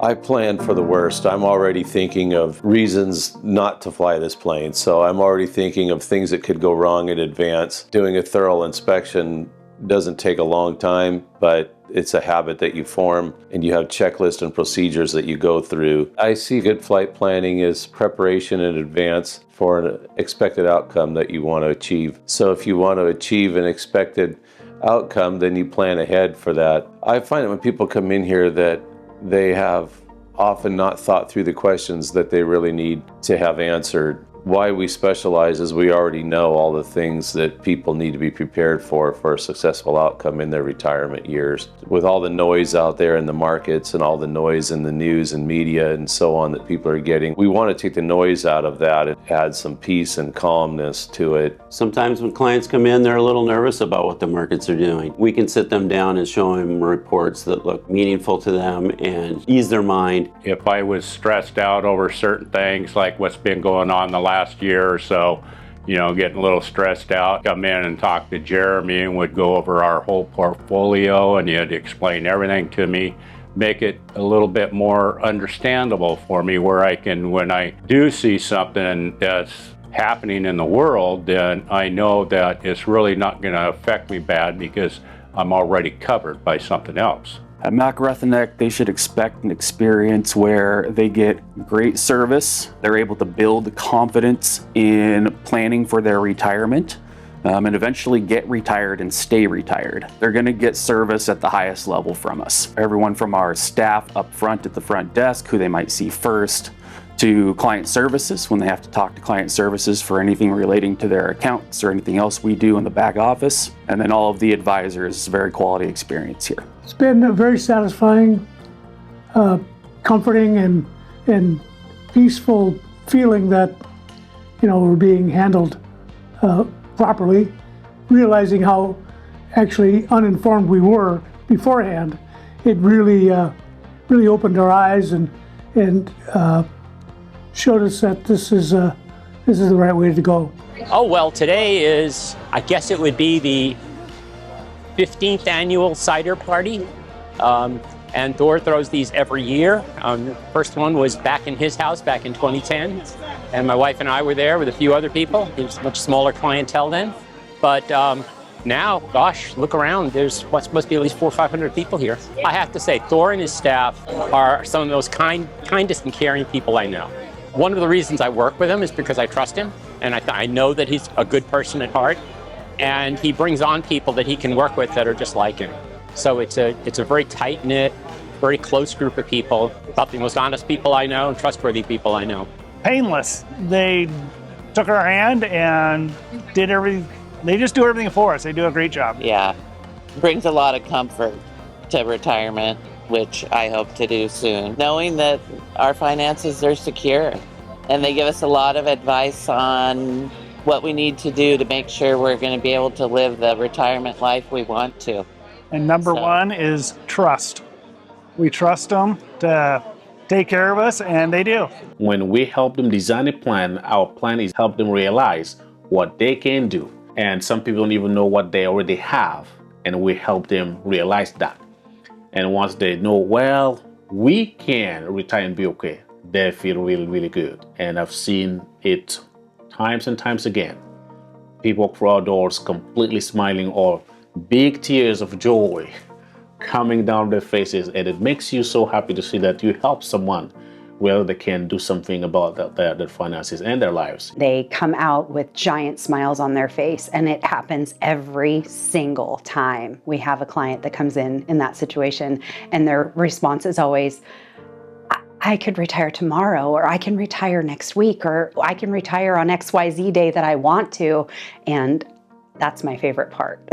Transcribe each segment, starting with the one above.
I plan for the worst. I'm already thinking of reasons not to fly this plane. So I'm already thinking of things that could go wrong in advance. Doing a thorough inspection doesn't take a long time, but it's a habit that you form, and you have checklists and procedures that you go through. I see good flight planning as preparation in advance for an expected outcome that you want to achieve. So if you want to achieve an expected outcome, then you plan ahead for that. I find that when people come in here that they have often not thought through the questions that they really need to have answered. Why we specialize is we already know all the things that people need to be prepared for a successful outcome in their retirement years. With all the noise out there in the markets and all the noise in the news and media and so on that people are getting, we want to take the noise out of that and add some peace and calmness to it. Sometimes when clients come in, they're a little nervous about what the markets are doing. We can sit them down and show them reports that look meaningful to them and ease their mind. If I was stressed out over certain things like what's been going on the last year or so, getting a little stressed out, come in and talk to Jeremy and would go over our whole portfolio and he'd explain everything to me, make it a little bit more understandable for me where I can, when I do see something that's happening in the world, then I know that it's really not going to affect me bad because I'm already covered by something else. At McIlrath, they should expect an experience where they get great service, they're able to build confidence in planning for their retirement, and eventually get retired and stay retired. They're going to get service at the highest level from us. Everyone from our staff up front at the front desk, who they might see first, to client services when they have to talk to client services for anything relating to their accounts or anything else we do in the back office, and then all of the advisors. Very quality experience here. It's been a very satisfying, comforting and peaceful feeling that we're being handled properly, realizing how actually uninformed we were beforehand. It really opened our eyes and showed us that this is the right way to go. Oh, well, today is, I guess it would be the 15th annual cider party. And Thor throws these every year. First one was back in his house back in 2010. And my wife and I were there with a few other people. It was a much smaller clientele then. But now, gosh, look around. There's must be at least 400 or 500 people here. I have to say, Thor and his staff are some of the most kindest and caring people I know. One of the reasons I work with him is because I trust him, and I know that he's a good person at heart, and he brings on people that he can work with that are just like him. So it's a very tight-knit, very close group of people, about the most honest people I know, and trustworthy people I know. Painless. They took our hand and did everything. They just do everything for us. They do a great job. Yeah, brings a lot of comfort to retirement, which I hope to do soon. Knowing that our finances are secure, and they give us a lot of advice on what we need to do to make sure we're going to be able to live the retirement life we want to. And number one is trust. We trust them to take care of us, and they do. When we help them design a plan, our plan is help them realize what they can do. And some people don't even know what they already have, and we help them realize that. And once they know, well, we can retire and be okay, they feel really, really good. And I've seen it times and times again. People walk through our doors completely smiling or big tears of joy coming down their faces. And it makes you so happy to see that you help someone where they can do something about their finances and their lives. They come out with giant smiles on their face, and it happens every single time we have a client that comes in that situation, and their response is always, I could retire tomorrow, or I can retire next week, or I can retire on XYZ day that I want to, and that's my favorite part.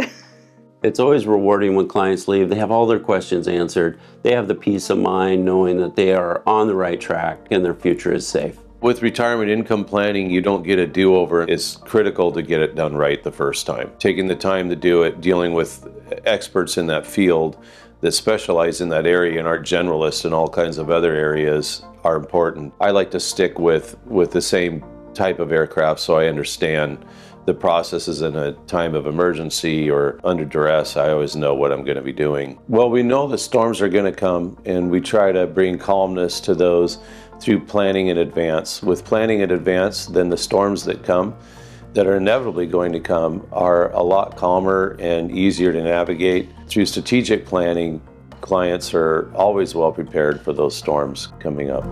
It's always rewarding when clients leave. They have all their questions answered. They have the peace of mind knowing that they are on the right track and their future is safe. With retirement income planning, you don't get a do-over. It's critical to get it done right the first time. Taking the time to do it, dealing with experts in that field that specialize in that area and are generalists in all kinds of other areas are important. I like to stick with the same type of aircraft so I understand the processes in a time of emergency or under duress, I always know what I'm going to be doing. Well, we know the storms are going to come, and we try to bring calmness to those through planning in advance. With planning in advance, then the storms that come, that are inevitably going to come, are a lot calmer and easier to navigate. Through strategic planning, clients are always well prepared for those storms coming up.